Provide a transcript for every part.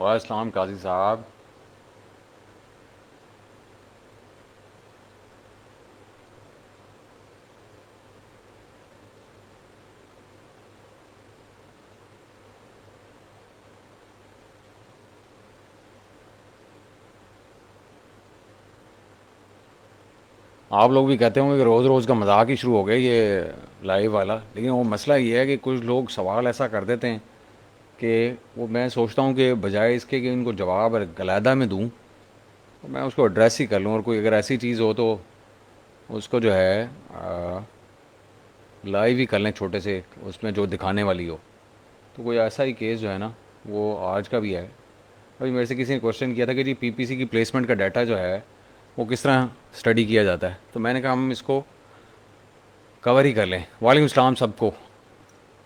वालेकुम काजी साहब। आप लोग भी कहते होंगे कि रोज़ रोज़ का मजाक ही शुरू हो गया ये लाइव वाला, लेकिन वो मसला ये है कि कुछ लोग सवाल ऐसा कर देते हैं कि वो मैं सोचता हूँ कि बजाय इसके कि इनको जवाब गलादा में दूँ, तो मैं उसको एड्रेस ही कर लूँ, और कोई अगर ऐसी चीज़ हो तो उसको जो है लाइव ही कर लें छोटे से, उसमें जो दिखाने वाली हो। तो कोई ऐसा ही केस जो है ना, वो आज का भी है। अभी मेरे से किसी ने क्वेश्चन किया था कि जी पीपीसी की प्लेसमेंट का डाटा जो है वो किस तरह स्टडी किया जाता है, तो मैंने कहा हम इसको कवर ही कर लें। वालेकुम सलाम सबको।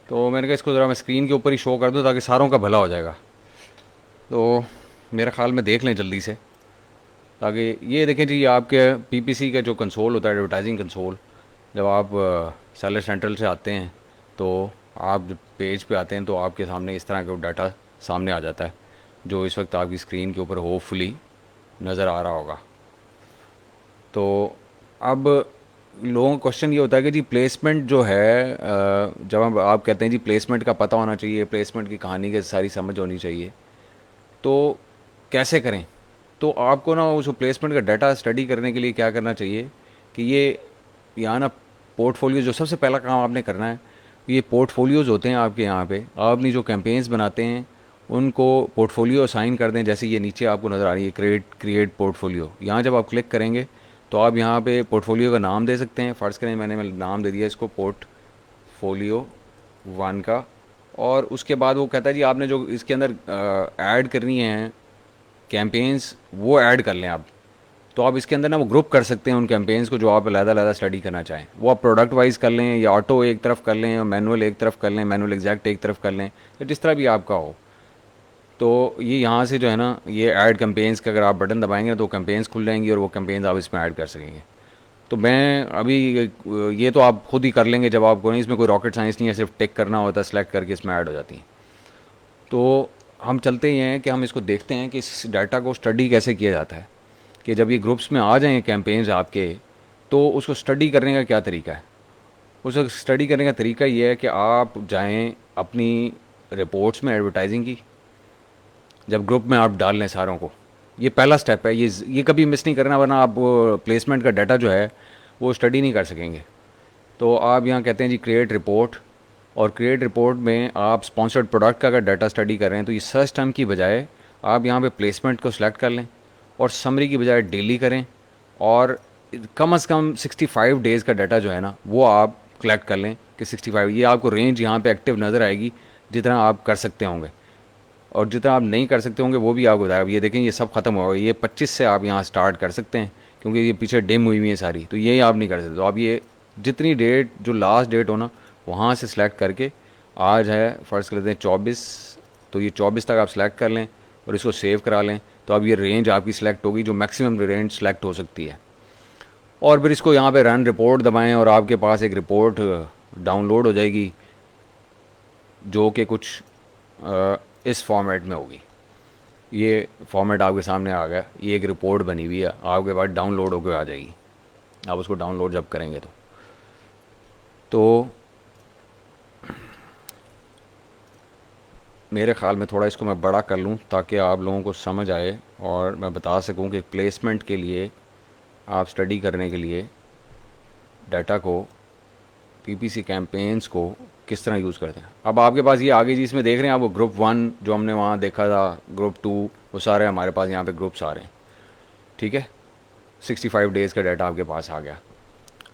तो मैंने कहा इसको ज़रा मैं स्क्रीन के ऊपर ही शो कर दूँ ताकि सारों का भला हो जाएगा। तो मेरे ख्याल में देख लें जल्दी से, ताकि ये देखें जी आपके पीपीसी का जो कंसोल होता है, एडवर्टाइजिंग कंसोल, जब आप सेलर सेंट्रल से आते हैं तो आप जब पेज पे आते हैं तो आपके सामने इस तरह का डाटा सामने आ जाता है, जो इस वक्त आपकी स्क्रीन के ऊपर होपफुली नज़र आ रहा होगा। तो अब लोगों का क्वेश्चन ये होता है कि जी प्लेसमेंट जो है, जब हम आप कहते हैं जी प्लेसमेंट का पता होना चाहिए, प्लेसमेंट की कहानी की सारी समझ होनी चाहिए, तो कैसे करें? तो आपको ना उस प्लेसमेंट का डाटा स्टडी करने के लिए क्या करना चाहिए कि ये यहाँ ना पोर्टफोलियो, जो सबसे पहला काम आपने करना है, ये पोर्टफोलियोज़ होते हैं आपके यहाँ पे, आप अपनी जो कैंपेन्स बनाते हैं उनको पोर्टफोलियो असाइन कर दें। जैसे ये नीचे आपको नज़र आ रही है क्रिएट क्रिएट पोर्टफोलियो, यहाँ जब आप क्लिक करेंगे तो आप यहाँ पे पोर्टफोलियो का नाम दे सकते हैं। फ़र्ज़ करें मैंने नाम दे दिया इसको पोर्टफोलियो वन का, और उसके बाद वो कहता है जी आपने जो इसके अंदर ऐड करनी है कैंपेन्स, वो ऐड कर लें आप। तो आप इसके अंदर ना वो ग्रुप कर सकते हैं उन कैंपेन्स को जो आप अलग-अलग स्टडी करना चाहें। वो आप प्रोडक्ट वाइज कर लें, या ऑटो एक तरफ कर लें, या मैनुअल एक तरफ कर लें, मैनुअल एग्जैक्ट एक तरफ कर लें, या जिस तरह भी आपका हो। तो ये यहाँ से जो है ना, ये ऐड कैंपेन्स का अगर आप बटन दबाएंगे तो कैंपेन्स खुल जाएंगी और वो कैंपेन्स आप इसमें ऐड कर सकेंगे। तो मैं अभी ये तो आप खुद ही कर लेंगे जब आपको, नहीं इसमें कोई रॉकेट साइंस नहीं है, सिर्फ टिक करना होता है, सेलेक्ट करके इसमें ऐड हो जाती हैं। तो हम चलते ही हैं कि हम इसको देखते हैं कि इस डाटा को स्टडी कैसे किया जाता है, कि जब ये ग्रुप्स में आ जाएँ कैंपेन्स आपके, तो उसको स्टडी करने का क्या तरीका है। उसको स्टडी करने का तरीका ये है कि आप जाएं अपनी रिपोर्ट्स में एडवर्टाइजिंग की, जब ग्रुप में आप डाल लें सारों को, ये पहला स्टेप है, ये कभी मिस नहीं करना, वरना आप प्लेसमेंट का डाटा जो है वो स्टडी नहीं कर सकेंगे। तो आप यहाँ कहते हैं जी क्रिएट रिपोर्ट, और क्रिएट रिपोर्ट में आप स्पॉन्सर्ड प्रोडक्ट का अगर डाटा स्टडी कर रहे हैं तो ये सर्च टर्म की बजाय आप यहाँ पे प्लेसमेंट को सिलेक्ट कर लें, और समरी की बजाय डेली करें, और कम से कम 65 डेज़ का डाटा जो है ना वो आप कलेक्ट कर लें कि 65, ये आपको रेंज यहाँ पे एक्टिव नज़र आएगी जितना आप कर सकते होंगे, और जितना आप नहीं कर सकते होंगे वो भी आपको बताएगा। ये देखें ये सब ख़त्म होगा, ये 25 से आप यहाँ स्टार्ट कर सकते हैं, क्योंकि ये पीछे डिम हुई हुई है सारी, तो ये आप नहीं कर सकते। तो आप ये जितनी डेट, जो लास्ट डेट हो ना, वहाँ से सिलेक्ट करके, आज है फ़र्ज़ कर लेते हैं 24, तो ये 24 तक आप सिलेक्ट कर लें और इसको सेव करा लें, तो अब ये रेंज आपकी सिलेक्ट होगी जो मैक्सिमम रेंज सेलेक्ट हो सकती है। और फिर इसको यहाँ पे रन रिपोर्ट दबाएं और आपके पास एक रिपोर्ट डाउनलोड हो जाएगी, जो कि कुछ इस फॉर्मेट में होगी। ये फॉर्मेट आपके सामने आ गया, ये एक रिपोर्ट बनी हुई है आपके पास, डाउनलोड होकर आ जाएगी। आप उसको डाउनलोड जब करेंगे तो मेरे ख़्याल में थोड़ा इसको मैं बड़ा कर लूँ ताकि आप लोगों को समझ आए और मैं बता सकूँ कि प्लेसमेंट के लिए आप स्टडी करने के लिए डाटा को, पीपीसी कैंपेन्स को किस तरह यूज़ करते हैं। अब आपके पास ये आगे जी इसमें देख रहे हैं आप, वो ग्रुप वन जो हमने वहाँ देखा था, ग्रुप टू, वो सारे हमारे पास यहाँ पे ग्रुप्स आ रहे हैं। ठीक है, 65 डेज़ का डाटा आपके पास आ गया।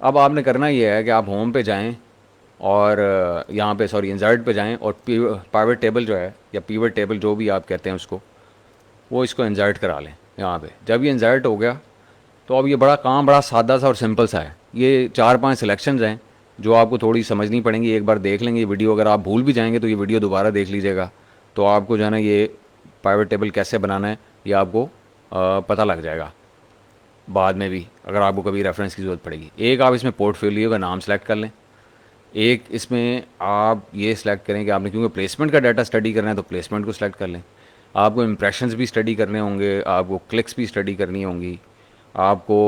अब आपने करना ये है कि आप होम पे जाएं और यहाँ पे सॉरी इंसर्ट पे जाएं, और पाइवट टेबल जो है, या पीवट टेबल जो भी आप कहते हैं उसको, वो इसको इंसर्ट करा लें यहाँ पे। जब ये इंसर्ट हो गया तो अब ये बड़ा काम बड़ा सादा सा और सिंपल सा है। ये 4-5 सिलेक्शंस हैं जो आपको थोड़ी समझनी पड़ेंगी। एक बार देख लेंगे ये वीडियो, अगर आप भूल भी जाएंगे तो ये वीडियो दोबारा देख लीजिएगा, तो आपको जो है ना ये पाइवट टेबल कैसे बनाना है ये आपको पता लग जाएगा बाद में भी, अगर आपको कभी रेफरेंस की ज़रूरत पड़ेगी। एक आप इसमें पोर्टफोलियो का नाम सेलेक्ट कर लें, एक इसमें आप ये सिलेक्ट करें कि आपने क्योंकि प्लेसमेंट का डाटा स्टडी करना है तो प्लेसमेंट को सिलेक्ट कर लें। आपको इम्प्रेशंस भी स्टडी करने होंगे, आपको क्लिक्स भी स्टडी करनी होंगी, आपको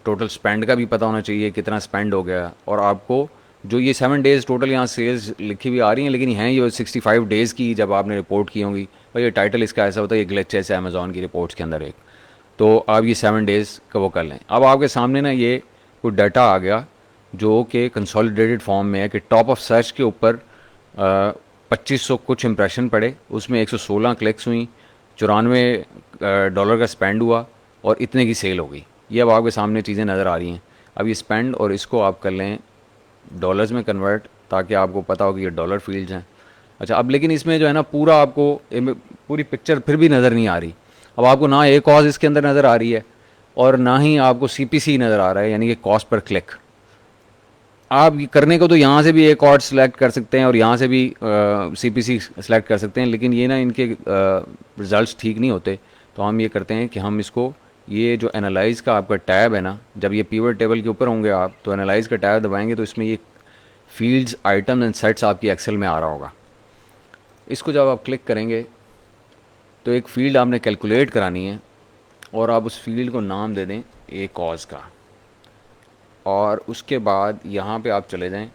टोटल स्पेंड का भी पता होना चाहिए कितना स्पेंड हो गया, और आपको जो ये 7 डेज़ टोटल यहाँ सेल्स लिखी हुई आ रही हैं, लेकिन हैं ये 65 डेज़ की जब आपने रिपोर्ट की होंगी। भाई ये टाइटल इसका ऐसा होता है, ये ग्लिच है अमेज़ॉन की रिपोर्ट्स के अंदर एक, तो आप ये 7 डेज़ का वो कर लें। अब आपके सामने ना ये कोई डाटा आ गया जो कि कंसोलिडेटेड फॉर्म में है कि टॉप ऑफ सर्च के ऊपर 2500 कुछ इंप्रेशन पड़े, उसमें 116 क्लिक्स हुई, 94 डॉलर का स्पेंड हुआ और इतने की सेल हो गई। ये अब आपके सामने चीज़ें नज़र आ रही हैं। अब ये स्पेंड और इसको आप कर लें डॉलर्स में कन्वर्ट, ताकि आपको पता हो कि ये डॉलर फील्ड्स हैं। अच्छा, अब लेकिन इसमें जो है ना पूरा आपको पूरी पिक्चर फिर भी नज़र नहीं आ रही। अब आपको ना एक कॉज इसके अंदर नज़र आ रही है और ना ही आपको CPC नज़र आ रहा है, यानी कि कॉस्ट पर क्लिक। आप करने को तो यहाँ से भी एक और सेलेक्ट कर सकते हैं और यहाँ से भी CPC सेलेक्ट कर सकते हैं, लेकिन ये ना इनके रिज़ल्ट्स ठीक नहीं होते। तो हम ये करते हैं कि हम इसको, ये जो एनालाइज़ का आपका टैब है ना, जब ये पिवट टेबल के ऊपर होंगे आप, तो एनालाइज़ का टैब दबाएंगे तो इसमें ये फील्ड्स, आइटम एंड सेट्स आपकी एक्सेल में आ रहा होगा। इसको जब आप क्लिक करेंगे तो एक फ़ील्ड आपने कैलकुलेट करानी है और आप उस फील्ड को नाम दे दें ए कॉज का, और उसके बाद यहाँ पे आप चले जाएं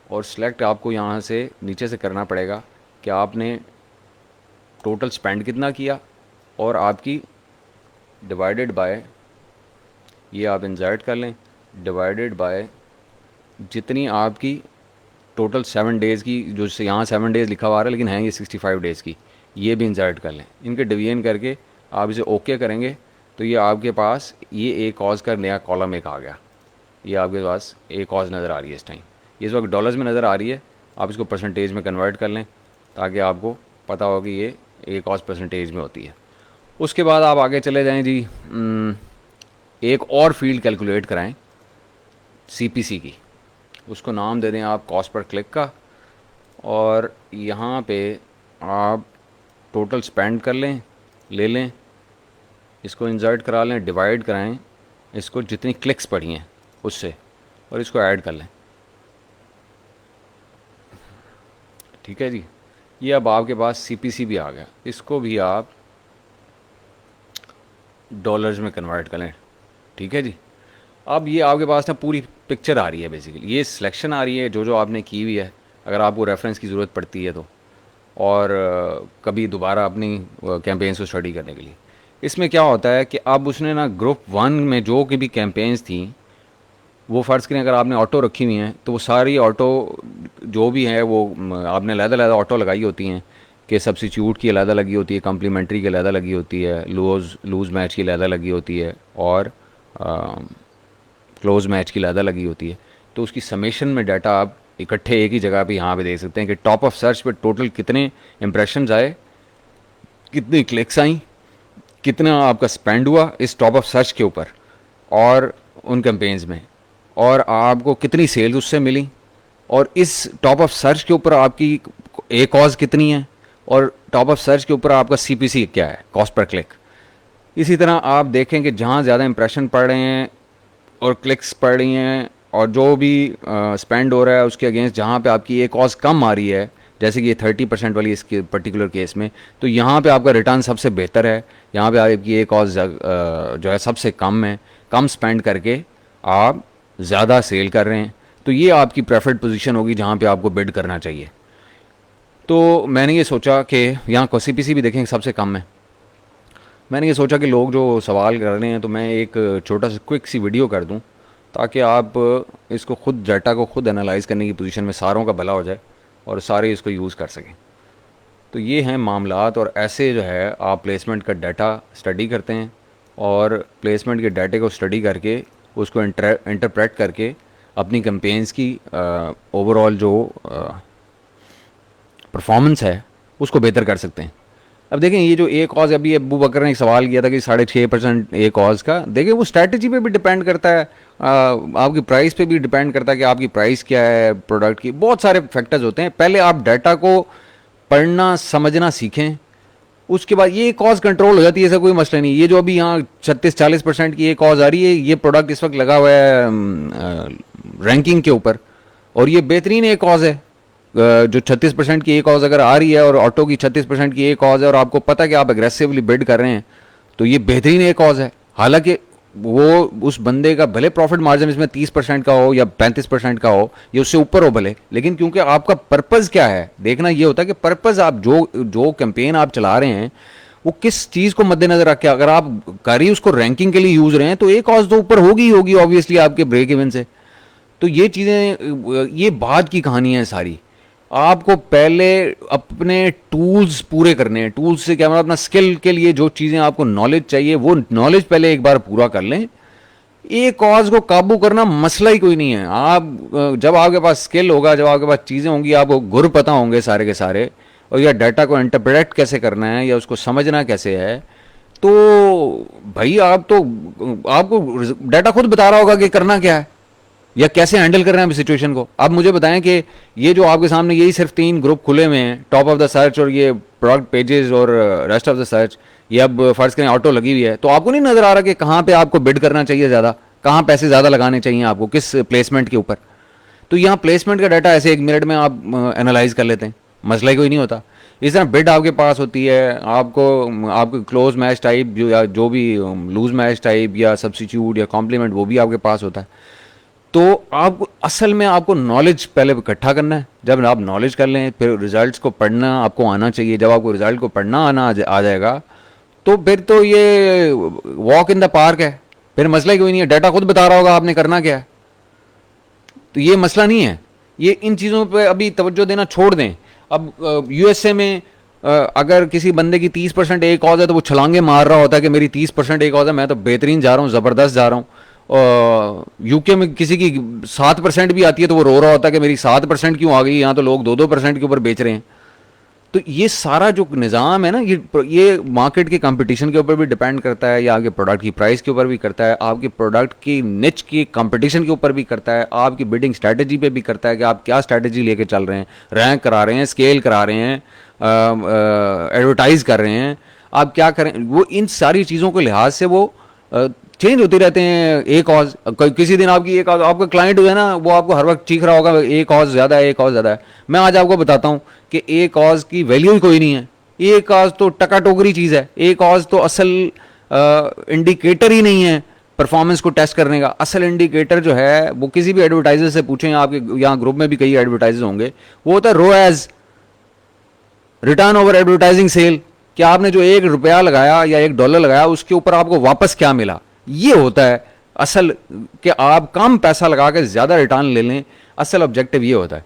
और सिलेक्ट आपको यहाँ से नीचे से करना पड़ेगा कि आपने टोटल स्पेंड कितना किया और आपकी डिवाइडेड बाय, ये आप इंसर्ट कर लें, डिवाइडेड बाय जितनी आपकी टोटल 7 डेज़ की, जो से यहाँ 7 डेज़ लिखा हुआ आ रहा है लेकिन हैं ये 65 डेज़ की, ये भी इंसर्ट कर लें। इनके डिवीजन करके आप इसे ओके करेंगे तो ये आपके पास ये ए कॉज का नया कॉलम एक आ गया। ये आपके पास ए कॉज नज़र आ रही है इस टाइम, ये इस वक्त डॉलर्स में नज़र आ रही है। आप इसको परसेंटेज में कन्वर्ट कर लें ताकि आपको पता हो कि ये ए कॉज परसेंटेज में होती है। उसके बाद आप आगे चले जाएं जी, एक और फील्ड कैलकुलेट कराएं CPC की, उसको नाम दे दें आप कॉस्ट पर क्लिक का, और यहाँ पे आप टोटल स्पेंड कर लें, ले लें, इसको इंसर्ट करा लें, डिवाइड कराएं इसको जितनी क्लिक्स पड़ी हैं उससे, और इसको ऐड कर लें। ठीक है जी, ये अब आपके पास CPC भी आ गया, इसको भी आप डॉलर्स में कन्वर्ट कर लें। ठीक है जी, अब ये आपके पास ना पूरी पिक्चर आ रही है, बेसिकली ये सिलेक्शन आ रही है जो जो आपने की हुई है, अगर आपको रेफरेंस की ज़रूरत पड़ती है तो, और कभी दोबारा अपनी कैंपेन्स को स्टडी करने के लिए। इसमें क्या होता है कि अब उसने ना ग्रुप 1 में जो कि भी कैंपेन्स थी, वो फ़र्ज़ करें अगर आपने ऑटो रखी हुई हैं तो वो सारी ऑटो जो भी है वो आपने अलग-अलग ऑटो लगाई होती हैं कि सब्स्टिट्यूट की अलग लगी होती है, कम्प्लीमेंट्री की अलग लगी होती है, लूज़ मैच की अलग लगी होती है, और क्लोज मैच की अलग लगी होती है। तो उसकी समेशन में डाटा आप इकट्ठे एक ही जगह पे यहाँ पे देख सकते हैं कि टॉप ऑफ सर्च पे टोटल कितने इंप्रेशंस आए, कितनी क्लिक्स आई, कितना आपका स्पेंड हुआ इस टॉप ऑफ सर्च के ऊपर और उन कैंपेन्स में, और आपको कितनी सेल्स उससे मिली, और इस टॉप ऑफ सर्च के ऊपर आपकी ए कॉज कितनी है, और टॉप ऑफ सर्च के ऊपर आपका CPC क्या है, कॉस्ट पर क्लिक। इसी तरह आप देखें कि जहाँ ज़्यादा इंप्रेशन पड़ रहे हैं और क्लिक्स पड़ रही हैं और जो भी स्पेंड हो रहा है उसके अगेंस्ट जहाँ पे आपकी ए कॉज कम आ रही है, जैसे कि ये 30% वाली इसके पर्टिकुलर केस में, तो यहाँ पे आपका रिटर्न सबसे बेहतर है। यहाँ पे आपकी ए कॉज जो है सबसे कम है, कम स्पेंड करके आप ज़्यादा सेल कर रहे हैं, तो ये आपकी प्रेफर्ड पोजीशन होगी जहाँ पे आपको बिड करना चाहिए। तो मैंने ये सोचा कि यहाँ को CPC भी देखें सबसे कम है। मैंने ये सोचा कि लोग जो सवाल कर रहे हैं तो मैं एक छोटा सा क्विक सी वीडियो कर दूं ताकि आप इसको खुद डाटा को खुद एनालाइज करने की पोजीशन में सारों का भला हो जाए और सारे इसको यूज़ कर सकें। तो ये हैं मामलात, और ऐसे जो है आप प्लेसमेंट का डाटा स्टडी करते हैं और प्लेसमेंट के डाटे को स्टडी करके उसको इंटरप्रेट करके अपनी कैंपेन्स की ओवरऑल जो परफॉर्मेंस है उसको बेहतर कर सकते हैं। अब देखें ये जो ए कॉज, अभी अबू बकर ने एक सवाल किया था कि 6.5% ए कॉज का, देखिए वो स्ट्रैटेजी पे भी डिपेंड करता है, आपकी प्राइस पे भी डिपेंड करता है कि आपकी प्राइस क्या है प्रोडक्ट की, बहुत सारे फैक्टर्स होते हैं। पहले आप डाटा को पढ़ना समझना सीखें, उसके बाद ये कॉज कंट्रोल हो जाती है, ऐसा कोई मसला नहीं। ये जो अभी यहाँ 36-40% की ये कॉज आ रही है, ये प्रोडक्ट इस वक्त लगा हुआ है रैंकिंग के ऊपर और ये बेहतरीन एक कॉज है, जो 36% की एक कॉज अगर आ रही है और ऑटो की 36% की एक कॉज है और आपको पता है कि आप एग्रेसिवली बिड कर रहे हैं, तो ये बेहतरीन एक कॉज है। हालांकि वो उस बंदे का भले प्रॉफिट मार्जिन इसमें 30% का हो या 35% का हो या उससे ऊपर हो भले, लेकिन क्योंकि आपका पर्पज़ क्या है देखना, ये होता है कि पर्पज़ आप जो जो कैंपेन आप चला रहे हैं वो किस चीज़ को मद्देनजर रख के, अगर आप कर ही उसको रैंकिंग के लिए यूज़ रहे हैं तो एक कॉज तो ऊपर होगी ही होगी ऑब्वियसली आपके ब्रेक इवन से। तो ये चीज़ें, ये बाद की कहानी है सारी। आपको पहले अपने टूल्स पूरे करने हैं। टूल्स से क्या मतलब, अपना स्किल के लिए जो चीज़ें आपको नॉलेज चाहिए वो नॉलेज पहले एक बार पूरा कर लें। एक कॉज को काबू करना मसला ही कोई नहीं है। आप जब आपके पास स्किल होगा, जब आपके पास चीज़ें होंगी, आपको गुर पता होंगे सारे के सारे, और या डाटा को इंटरप्रेट कैसे करना है या उसको समझना कैसे है, तो भाई आप तो, आपको डाटा खुद बता रहा होगा कि करना क्या है या कैसे हैंडल कर रहे हैं आप सिचुएशन को। आप मुझे बताएं कि ये जो आपके सामने यही सिर्फ 3 ग्रुप खुले हुए हैं, टॉप ऑफ द सर्च और ये प्रोडक्ट पेजेस और रेस्ट ऑफ द सर्च, ये अब फर्ज करें ऑटो लगी हुई है, तो आपको नहीं नजर आ रहा कि कहाँ पे आपको बिड करना चाहिए ज़्यादा, कहाँ पैसे ज़्यादा लगाने चाहिए आपको, किस प्लेसमेंट के ऊपर। तो यहाँ प्लेसमेंट का डाटा ऐसे 1 मिनट में आप एनालाइज कर लेते हैं, मसला ही कोई नहीं होता। इस तरह बिड आपके पास होती है, आपको क्लोज मैच टाइप जो या जो भी लूज मैच टाइप या सब्सिट्यूट या कॉम्प्लीमेंट वो भी आपके पास होता है। तो आप असल में आपको नॉलेज पहले इकट्ठा करना है। जब आप नॉलेज कर लें फिर रिजल्ट्स को पढ़ना आपको आना चाहिए। जब आपको रिजल्ट को पढ़ना आ जाएगा तो फिर तो ये वॉक इन द पार्क है, फिर मसला ही कोई नहीं है। डाटा खुद बता रहा होगा आपने करना क्या है, तो ये मसला नहीं है। ये इन चीज़ों पे अभी तवज्जो देना छोड़ दें। अब यूएसए में अगर किसी बंदे की 30% एक कॉज है तो वो छलांगे मार रहा होता है कि मेरी 30% एक कॉज है, मैं तो बेहतरीन जा रहा हूँ, ज़बरदस्त जा रहा हूँ। यूके में किसी की 7% भी आती है तो वो रो रहा होता है कि मेरी 7% क्यों आ गई, यहाँ तो लोग 2-2% के ऊपर बेच रहे हैं। तो ये सारा जो निज़ाम है ना, ये मार्केट के कंपटीशन के ऊपर भी डिपेंड करता है, या आपके प्रोडक्ट की प्राइस के ऊपर भी करता है, आपके प्रोडक्ट की निच की कंपटीशन के ऊपर भी करता है, आपकी बिडिंग स्ट्रैटेजी पे भी करता है कि आप क्या स्ट्रैटेजी लेके चल रहे हैं, रैंक करा रहे हैं, स्केल करा रहे हैं, एडवर्टाइज कर रहे हैं, आप क्या करें। वो इन सारी चीज़ों के लिहाज से वो चेंज होते रहते हैं। एक कॉज किसी दिन आपकी एक आपका क्लाइंट जो है ना वो आपको हर वक्त चीख रहा होगा एक कॉज ज़्यादा है, एक कॉज ज़्यादा है। मैं आज आपको बताता हूँ कि एक कॉज की वैल्यू ही कोई नहीं है। एक कॉज तो टका टोकरी चीज़ है। एक कॉज तो असल इंडिकेटर ही नहीं है परफॉर्मेंस को टेस्ट करने का। असल इंडिकेटर जो है वो किसी भी एडवर्टाइजर से पूछें, आपके यहाँ ग्रुप में भी कई एडवर्टाइजर होंगे, वो होता है रोएज, रिटर्न ओवर एडवर्टाइजिंग सेल। कि आपने जो ₹1 लगाया या $1 लगाया उसके ऊपर आपको वापस क्या मिला, ये होता है असल। कि आप कम पैसा लगा के ज़्यादा रिटर्न ले लें, असल ऑब्जेक्टिव ये होता है।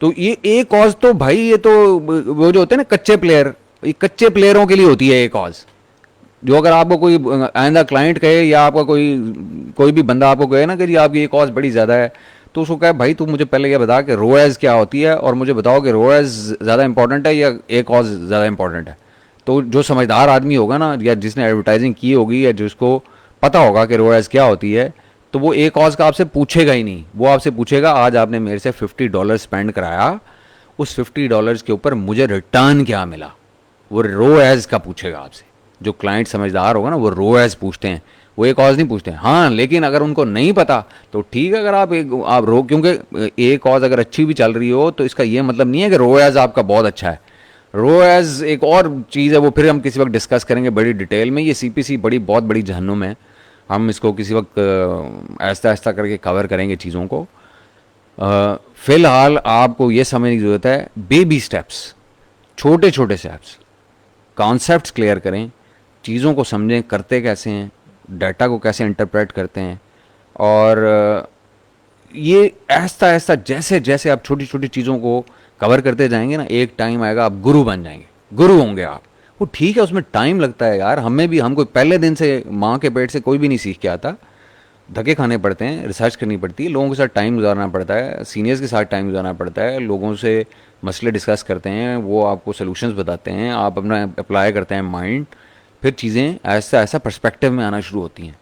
तो ये एक कॉज तो भाई, ये तो वो जो होते हैं ना कच्चे प्लेयर, ये कच्चे प्लेयरों के लिए होती है एक कॉज। जो अगर आपको कोई आइंदा क्लाइंट कहे या आपका कोई भी बंदा आपको कहे ना कि जी आपकी ये कॉज बड़ी ज़्यादा है, तो उसको कहे भाई तू मुझे पहले ये बता कि रोएज क्या होती है और मुझे बताओ कि रोएज ज़्यादा इंपॉर्टेंट है या एक कॉज ज़्यादा इंपॉर्टेंट है। तो जो समझदार आदमी होगा ना, या जिसने एडवर्टाइजिंग की होगी या जिसको पता होगा कि रोएज क्या होती है, तो वो एक कॉज का आपसे पूछेगा ही नहीं। वो आपसे पूछेगा आज आपने मेरे से $50 स्पेंड कराया, उस $50 के ऊपर मुझे रिटर्न क्या मिला, वो रोएज का पूछेगा आपसे। जो क्लाइंट समझदार होगा ना वो रोएज पूछते हैं, वो एक कॉज नहीं पूछते हैं। हाँ, लेकिन अगर उनको नहीं पता तो ठीक है, अगर आप क्योंकि एक कॉज अगर अच्छी भी चल रही हो तो इसका ये मतलब नहीं है कि रोएज आपका बहुत अच्छा है। रोएज एक और चीज़ है, वो फिर हम किसी वक्त डिस्कस करेंगे बड़ी डिटेल में। ये सीपीसी बहुत बड़ी जहन्नुम है, हम इसको किसी वक्त आहिस्ता आहिस्ता करके कवर करेंगे चीज़ों को। फ़िलहाल आपको ये समझने की ज़रूरत है, बेबी स्टेप्स, छोटे छोटे स्टेप्स, कॉन्सेप्ट्स क्लियर करें, चीज़ों को समझें करते कैसे हैं, डाटा को कैसे इंटरप्रेट करते हैं। और ये आहिस्ता आहिस्ता जैसे जैसे आप छोटी छोटी चीज़ों को कवर करते जाएंगे ना, एक टाइम आएगा आप गुरु बन जाएंगे, गुरु होंगे आप। वो ठीक है, उसमें टाइम लगता है यार, हम कोई पहले दिन से माँ के पेट से कोई भी नहीं सीख के आता। धक्के खाने पड़ते हैं, रिसर्च करनी पड़ती है, लोगों के साथ टाइम गुजारना पड़ता है, सीनियर्स के साथ टाइम गुजारना पड़ता है, लोगों से मसले डिस्कस करते हैं, वो आपको सोल्यूशंस बताते हैं, आप अपना अप्लाई करते हैं माइंड, फिर चीज़ें ऐसा ऐसा पर्सपेक्टिव में आना शुरू होती हैं।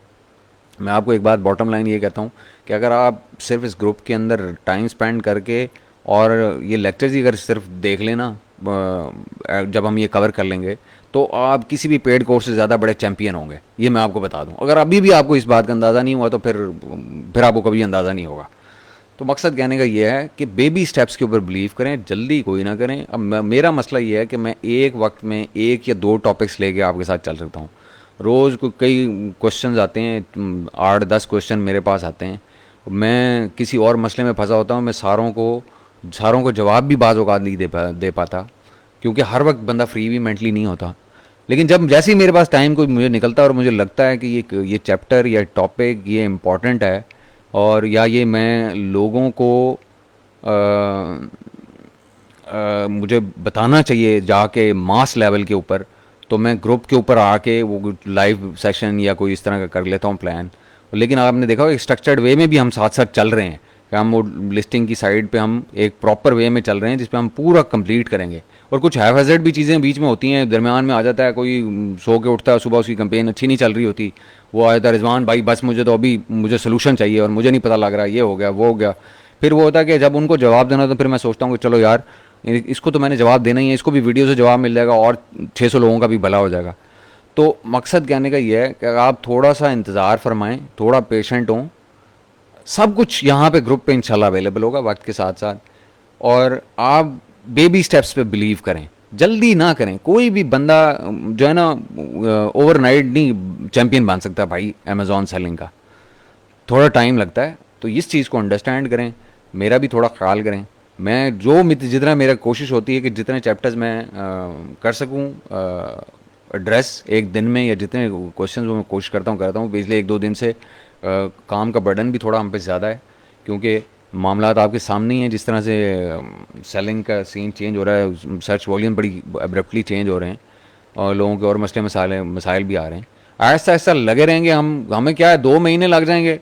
मैं आपको एक बात बॉटम लाइन ये कहता हूँ कि अगर आप सिर्फ इस ग्रुप के अंदर टाइम स्पेंड करके और ये लेक्चर्स ही अगर सिर्फ देख लेना, जब हम ये कवर कर लेंगे तो आप किसी भी पेड कोर्स से ज़्यादा बड़े चैंपियन होंगे, ये मैं आपको बता दूं। अगर अभी भी आपको इस बात का अंदाज़ा नहीं हुआ तो फिर आपको कभी अंदाज़ा नहीं होगा। तो मकसद कहने का ये है कि बेबी स्टेप्स के ऊपर बिलीव करें, जल्दी कोई ना करें। अब मेरा मसला ये है कि मैं एक वक्त में एक या दो टॉपिक्स लेके आपके साथ चल सकता हूँ। रोज़ को कई क्वेश्चंस आते हैं, 8-10 क्वेश्चन मेरे पास आते हैं, मैं किसी और मसले में फंसा होता हूँ, मैं सारों को जवाब भी बाज़ औक़ात नहीं दे पाता, क्योंकि हर वक्त बंदा फ्री भी मेंटली नहीं होता। लेकिन जब जैसे ही मेरे पास टाइम कोई मुझे निकलता है और मुझे लगता है कि ये चैप्टर या टॉपिक ये इम्पॉर्टेंट है, और या ये मैं लोगों को मुझे बताना चाहिए जाके मास लेवल के ऊपर, तो मैं ग्रुप के ऊपर आके वो लाइव सेशन या कोई इस तरह का कर लेता हूँ प्लान। लेकिन आपने देखा एक स्ट्रक्चर्ड वे में भी हम साथ साथ चल रहे हैं कि हम वो लिस्टिंग की साइड पे हम एक प्रॉपर वे में चल रहे हैं जिस पे हम पूरा कंप्लीट करेंगे। और कुछ हैफेजेड भी चीज़ें बीच में होती हैं, दरमियान में आ जाता है कोई, सो के उठता है सुबह, उसकी कंपेन अच्छी नहीं चल रही होती, वो आ जाता है रिजवान भाई बस मुझे तो अभी मुझे सोल्यूशन चाहिए और मुझे नहीं पता लग रहा, ये हो गया वो हो गया। फिर वो होता है कि जब उनको जवाब देना तो फिर मैं सोचता हूँ कि चलो यार इसको तो मैंने जवाब देना ही है, इसको भी वीडियो से जवाब मिल जाएगा और 600 लोगों का भी भला हो जाएगा। तो मकसद कहने का ये है कि आप थोड़ा सा इंतज़ार फरमाएं, थोड़ा पेशेंट हों, सब कुछ यहाँ पे ग्रुप पे इंशाल्लाह अवेलेबल होगा वक्त के साथ साथ। और आप बेबी स्टेप्स पे बिलीव करें, जल्दी ना करें। कोई भी बंदा जो है ना ओवरनाइट नहीं चैंपियन बन सकता भाई अमेज़ॉन सेलिंग का, थोड़ा टाइम लगता है। तो इस चीज़ को अंडरस्टैंड करें, मेरा भी थोड़ा ख्याल करें। मैं जितना मेरा कोशिश होती है कि जितने चैप्टर्स मैं कर सकूं एड्रेस एक दिन में, या जितने क्वेश्चंस वो मैं कोशिश करता हूँ। पिछले 1-2 दिन से काम का बर्डन भी थोड़ा हम पे ज़्यादा है, क्योंकि मामलात आपके सामने ही हैं, जिस तरह से सेलिंग का सीन चेंज हो रहा है, सर्च वॉल्यूम बड़ी अब्रप्टली चेंज हो रहे हैं, और लोगों के और मसाइल भी आ रहे हैं। ऐसा ऐसा लगे रहेंगे हमें क्या है, 2 महीने लग जाएंगे,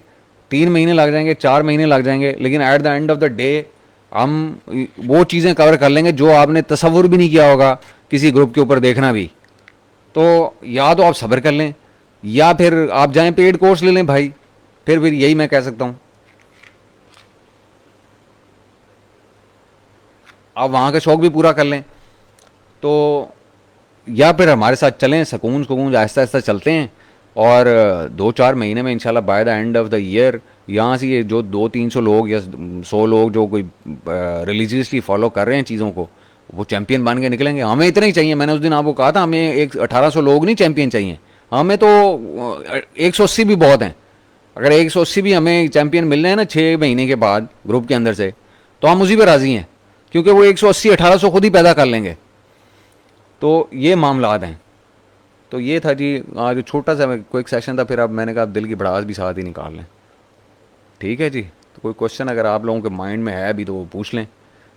3 महीने लग जाएंगे, 4 महीने लग जाएंगे, लेकिन at the end of the day हम वो चीज़ें कवर कर लेंगे जो आपने तसव्वुर भी नहीं किया होगा किसी ग्रुप के ऊपर देखना भी। तो या तो आप सब्र कर लें, या फिर आप जाएं पेड कोर्स ले लें भाई, फिर यही मैं कह सकता हूँ। आप वहाँ का शौक भी पूरा कर लें, तो या फिर हमारे साथ चलें, सुकून सुकून आहिस्ता आहिस्ता चलते हैं, और 2-4 महीने में इंशाल्लाह by the end of the year यहाँ से ये जो 200-300 लोग या 100 लोग जो कोई रिलीजियसली फॉलो कर रहे हैं चीज़ों को, वो चैंपियन बन के निकलेंगे। हमें इतना ही चाहिए, मैंने उस दिन आपको कहा था हमें 1800 लोग नहीं चैंपियन चाहिए, हमें तो 180 भी बहुत हैं। अगर 180 भी हमें चैंपियन मिल रहे हैं ना 6 महीने के बाद ग्रुप के अंदर से, तो हम उसी पर राज़ी हैं, क्योंकि वो 180-1800 खुद ही पैदा कर लेंगे। तो ये मामलात हैं। तो ये था जी आज छोटा सा क्विक सेशन था, फिर अब मैंने कहा दिल की भड़ास भी साथ ही निकाल लें। ठीक है जी, तो कोई क्वेश्चन अगर आप लोगों के माइंड में है अभी तो वो पूछ लें।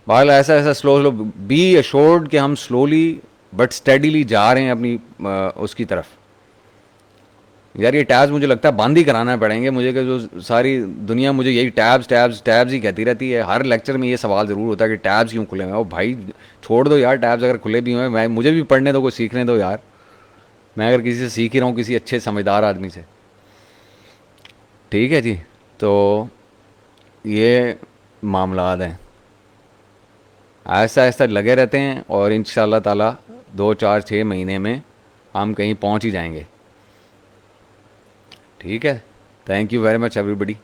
बहरहाल ऐसा ऐसा स्लो बी एश्योर्ड कि हम स्लोली बट स्टेडीली जा रहे हैं अपनी उसकी तरफ। यार ये टैब्स मुझे लगता है बंद ही कराना पड़ेंगे मुझे, कि जो सारी दुनिया मुझे यही टैब्स टैब्स टैब्स ही कहती रहती है। हर लेक्चर में ये सवाल ज़रूर होता है कि टैब्स क्यों खुले हुए हैं। ओ भाई छोड़ दो यार, टैब्स अगर खुले भी हुए मुझे भी पढ़ने दो, कोई सीखने दो यार। मैं अगर किसी से सीख ही रहा हूँ, किसी अच्छे समझदार आदमी से। ठीक है जी, तो ये मामलात हैं, ऐसा ऐसा लगे रहते हैं, और इंशाल्लाह ताला 2-4-6 महीने में हम कहीं पहुंच ही जाएंगे। ठीक है, thank you very much everybody.